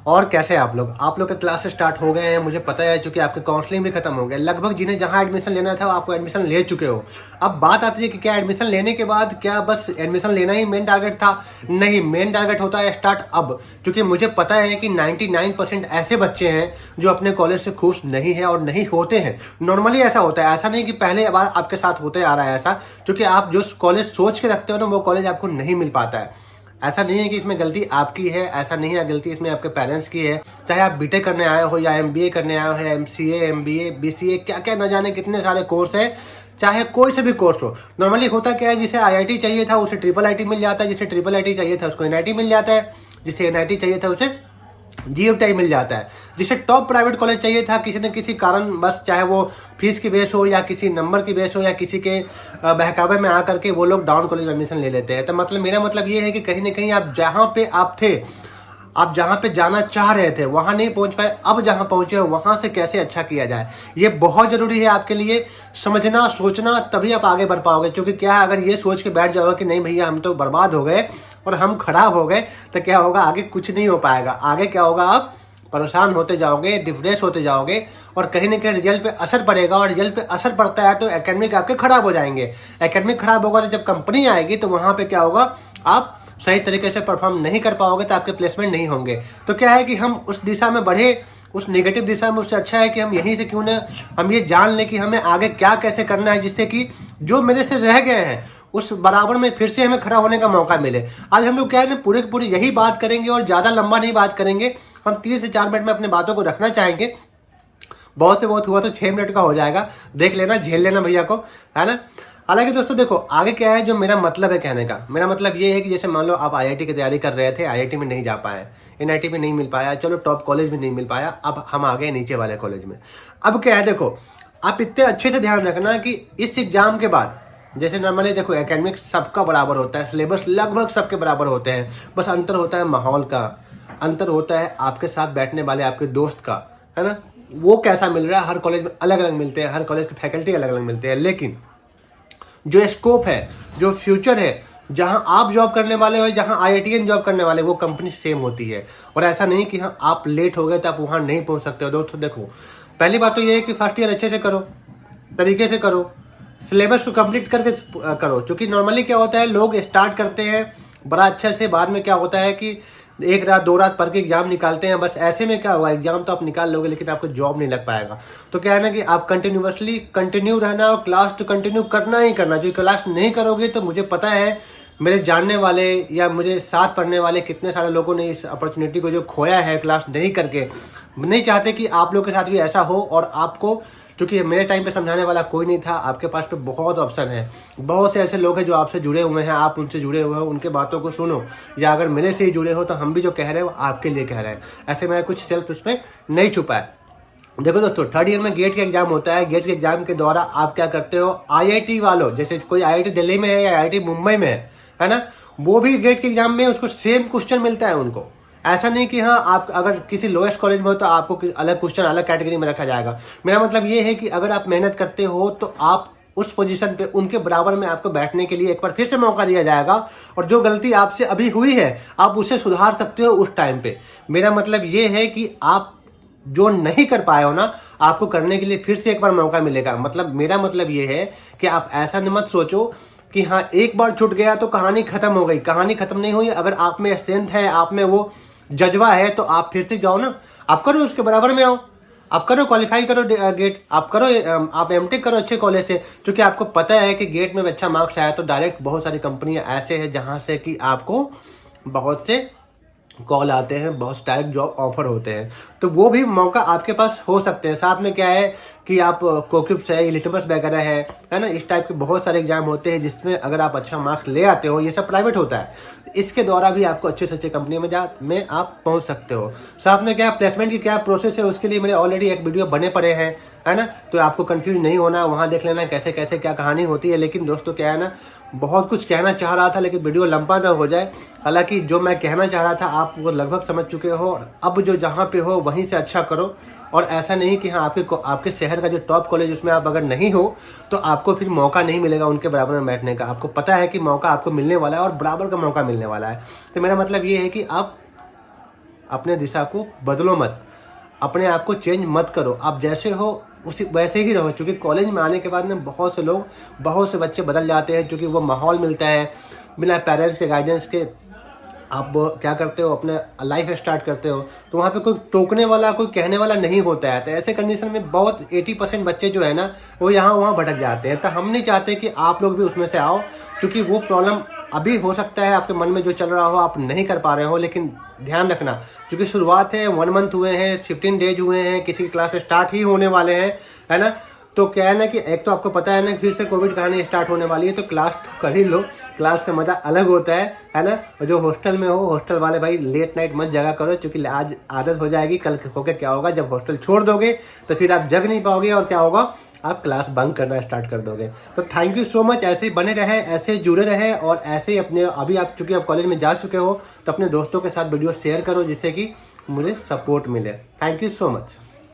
और कैसे आप लोग के क्लासेस स्टार्ट हो गए हैं, मुझे पता है, क्योंकि आपके काउंसलिंग भी खत्म हो गया लगभग। जिन्हें जहां एडमिशन लेना था वो आपको एडमिशन ले चुके हो। अब बात आती है कि क्या एडमिशन लेने के बाद क्या बस एडमिशन लेना ही मेन टारगेट था? नहीं, मेन टारगेट होता है स्टार्ट अब। क्योंकि मुझे पता है कि 99% ऐसे बच्चे हैं जो अपने कॉलेज से खुश नहीं है और नहीं होते हैं। नॉर्मली ऐसा होता है, ऐसा नहीं कि पहले बार आपके साथ होते आ रहा है ऐसा, क्योंकि आप जो कॉलेज सोच के रखते हो ना वो कॉलेज आपको नहीं मिल पाता है। ऐसा नहीं है कि इसमें गलती आपकी है, ऐसा नहीं है गलती इसमें आपके पेरेंट्स की है। चाहे आप बीटेक करने आए हो या एमबीए करने आए हो, एमसीए, एमबीए, बीसीए, क्या क्या न जाने कितने सारे कोर्स हैं, चाहे कोई से भी कोर्स हो। नॉर्मली होता क्या है, जिसे आईआईटी चाहिए था उसे ट्रिपल आईटी मिल जाता है, जिसे ट्रिपल आईटी चाहिए था उसको एनआईटी मिल जाता है, जिसे एनआईटी चाहिए था उसे जीएफटीआई मिल जाता है। जिसे टॉप प्राइवेट कॉलेज चाहिए था किसी न किसी कारण बस, चाहे वो फीस की बेस हो या किसी नंबर की बेस हो या किसी के बहकावे में आकर के वो लोग डाउन कॉलेज में एडमिशन ले लेते हैं। तो मतलब मेरा मतलब ये है कि कहीं ना कहीं आप जहाँ पे आप थे, आप जहाँ पे जाना चाह रहे थे वहां नहीं पहुंच पाए, अब जहां पहुंचे हो वहां से कैसे अच्छा किया जाए, ये बहुत जरूरी है आपके लिए समझना, सोचना, तभी आप आगे बढ़ पाओगे। क्योंकि क्या है, अगर ये सोच के बैठ जाओगे कि नहीं भैया हम तो बर्बाद हो गए और हम खराब हो गए, तो क्या होगा, आगे कुछ नहीं हो पाएगा। आगे क्या होगा, आप परेशान होते जाओगे, डिप्रेस होते जाओगे और कहीं ना कहीं रिजल्ट पे असर पड़ेगा। और रिजल्ट पे असर पड़ता है तो एकेडमिक आपके खराब हो जाएंगे। एकेडमिक खराब होगा तो जब कंपनी आएगी तो वहां पे क्या होगा, आप सही तरीके से परफॉर्म नहीं कर पाओगे तो आपके प्लेसमेंट नहीं होंगे। तो क्या है कि हम उस दिशा में बढ़े, उस नेगेटिव दिशा में, उससे अच्छा है कि हम यहीं से क्यों ना हम ये जान लें कि हमें आगे क्या कैसे करना है, जिससे कि जो मेरे से रह गए हैं उस बराबर में फिर से हमें खड़ा होने का मौका मिले। आज हम लोग क्या है ना, पूरे पूरी यही बात करेंगे और ज़्यादा लंबा नहीं बात करेंगे। हम 3 से 4 मिनट में अपनी बातों को रखना चाहेंगे। बहुत से बहुत हुआ तो 6 मिनट का हो जाएगा, देख लेना, झेल लेना भैया को, है ना। हालांकि दोस्तों देखो आगे क्या है, जो मेरा मतलब है कहने का, मेरा मतलब ये है कि जैसे मान लो आप आईआईटी की तैयारी कर रहे थे, आईआईटी में नहीं जा पाए, एनआईटी में नहीं मिल पाया, चलो टॉप कॉलेज में नहीं मिल पाया, अब हम आ गए नीचे वाले कॉलेज में। अब क्या है, देखो आप इतने अच्छे से ध्यान रखना कि इस एग्जाम के बाद, जैसे नॉर्मली देखो एकेडमिक सबका बराबर होता है, सिलेबस लगभग सबके बराबर होते हैं, बस अंतर होता है माहौल का, अंतर होता है आपके साथ बैठने वाले आपके दोस्त का, है ना, वो कैसा मिल रहा है। हर कॉलेज में अलग अलग मिलते हैं, हर कॉलेज के फैकल्टी अलग अलग मिलते हैं, लेकिन जो स्कोप है, जो फ्यूचर है, जहां आप जॉब करने वाले हो, जहां आईआईटीएन जॉब करने वाले, वो कंपनी सेम होती है। और ऐसा नहीं कि हाँ आप लेट हो गए तो आप वहां नहीं पहुंच सकते हो। दोस्तों देखो, पहली बात तो ये है कि फर्स्ट ईयर अच्छे से करो, तरीके से करो, सिलेबस को कंप्लीट करके करो। क्योंकि नॉर्मली क्या होता है, लोग स्टार्ट करते हैं बड़ा अच्छे से, बाद में क्या होता है कि 1 रात 2 रात पढ़ के एग्जाम निकालते हैं। बस ऐसे में क्या होगा, एग्जाम तो आप निकाल लोगे लेकिन आपको जॉब नहीं लग पाएगा। तो क्या है ना कि आप कंटिन्यूअसली कंटिन्यू रहना और क्लास तो कंटिन्यू करना ही करना। जो क्लास नहीं करोगे तो मुझे पता है, मेरे जानने वाले या मुझे साथ पढ़ने वाले कितने सारे लोगों ने इस अपॉर्चुनिटी को जो खोया है क्लास नहीं करके। नहीं चाहते कि आप लोग के साथ भी ऐसा हो। और आपको, क्योंकि मेरे टाइम पे समझाने वाला कोई नहीं था, आपके पास तो बहुत ऑप्शन है, बहुत से ऐसे लोग हैं जो आपसे जुड़े हुए हैं, आप उनसे जुड़े हुए हो, उनके बातों को सुनो। या अगर मेरे से ही जुड़े हो तो हम भी जो कह रहे हैं वो आपके लिए कह रहे हैं। ऐसे मेरा कुछ सेल्फ उसमें नहीं छुपा है। देखो दोस्तों, 3rd ईयर में गेट का एग्जाम होता है। गेट के एग्जाम के द्वारा आप क्या करते हो, आईआईटी वालों, जैसे कोई आईआईटी दिल्ली में है या आईआईटी मुंबई में है ना, वो भी गेट के एग्जाम में उसको सेम क्वेश्चन मिलता है उनको। ऐसा नहीं कि हाँ आप अगर किसी लोएस्ट कॉलेज में हो तो आपको अलग क्वेश्चन अलग कैटेगरी में रखा जाएगा। मेरा मतलब ये है कि अगर आप मेहनत करते हो तो आप उस पोजीशन पे उनके बराबर में आपको बैठने के लिए एक बार फिर से मौका दिया जाएगा। और जो गलती आपसे अभी हुई है आप उसे सुधार सकते हो उस टाइम पे। मेरा मतलब ये है कि आप जो नहीं कर पाए हो ना, आपको करने के लिए फिर से एक बार मौका मिलेगा। मतलब मेरा मतलब ये है कि आप ऐसा मत सोचो कि हाँ एक बार छूट गया तो कहानी खत्म हो गई। कहानी खत्म नहीं हुई। अगर आप में स्ट्रेंथ है, आप में वो जज्बा है, तो आप फिर से जाओ ना, आप करो, उसके बराबर में आओ, आप करो, क्वालिफाई करो गेट, आप करो, आप एमटेक करो अच्छे कॉलेज से। क्योंकि आपको पता है कि गेट में अच्छा मार्क्स आया तो डायरेक्ट बहुत सारी कंपनियां ऐसे हैं जहां से कि आपको बहुत से कॉल आते हैं, बहुत डायरेक्ट जॉब ऑफर होते हैं। तो वो भी मौका आपके पास हो सकते हैं। साथ में क्या है कि आप कोक्यूप्स है, लिटमस वगैरह है ना, इस टाइप के बहुत सारे एग्जाम होते हैं जिसमें अगर आप अच्छा मार्क्स ले आते हो, ये सब प्राइवेट होता है, इसके द्वारा भी आपको अच्छे से अच्छे कंपनी में आप पहुंच सकते हो। साथ में क्या प्लेसमेंट की क्या प्रोसेस है, उसके लिए मेरे ऑलरेडी एक वीडियो बने पड़े हैं, है ना, तो आपको कंफ्यूज नहीं होना, वहां देख लेना कैसे कैसे क्या कहानी होती है। लेकिन दोस्तों क्या है ना, बहुत कुछ कहना चाह रहा था लेकिन वीडियो लंबा ना हो जाए। हालांकि जो मैं कहना चाह रहा था आप वो लगभग समझ चुके हो। अब जो जहाँ पे हो वहीं से अच्छा करो। और ऐसा नहीं कि हाँ आपके शहर का जो टॉप कॉलेज उसमें आप अगर नहीं हो तो आपको फिर मौका नहीं मिलेगा उनके बराबर में बैठने का। आपको पता है कि मौका आपको मिलने वाला है और बराबर का मौका मिलने वाला है। तो मेरा मतलब ये है कि आप अपने दिशा को बदलो मत, अपने आप को चेंज मत करो, आप जैसे हो उसी वैसे ही रहो। क्योंकि कॉलेज में आने के बाद में बहुत से लोग, बहुत से बच्चे बदल जाते हैं, क्योंकि वो माहौल मिलता है, बिना पेरेंट्स के गाइडेंस के आप क्या करते हो, अपने लाइफ स्टार्ट करते हो, तो वहाँ पे कोई टोकने वाला, कोई कहने वाला नहीं होता है। तो ऐसे कंडीशन में बहुत 80% बच्चे जो है ना, वो यहाँ वहाँ भटक जाते हैं। तो हम नहीं चाहते कि आप लोग भी उसमें से आओ, क्योंकि वो प्रॉब्लम अभी हो सकता है आपके मन में जो चल रहा हो आप नहीं कर पा रहे हो, लेकिन ध्यान रखना, क्योंकि शुरुआत है, 1 मंथ हुए हैं, 15 डेज हुए हैं, किसी की क्लास स्टार्ट ही होने वाले हैं, है ना। तो क्या है ना कि एक तो आपको पता है ना, फिर से कोविड कहानी स्टार्ट होने वाली है, तो क्लास तो कर ही लो, क्लास का मज़ा अलग होता है ना। और जो हॉस्टल में हो, हॉस्टल वाले भाई लेट नाइट मत जगा करो, क्योंकि आज आदत हो जाएगी, कल होकर क्या होगा, जब हॉस्टल छोड़ दोगे तो फिर आप जग नहीं पाओगे, और क्या होगा, आप क्लास बंक करना स्टार्ट कर दोगे। तो थैंक यू सो मच, ऐसे ही बने रहे, ऐसे जुड़े रहे, और ऐसे ही अपने, अभी आप चूँकि आप कॉलेज में जा चुके हो, तो अपने दोस्तों के साथ वीडियो शेयर करो, जिससे कि मुझे सपोर्ट मिले। Thank you so much.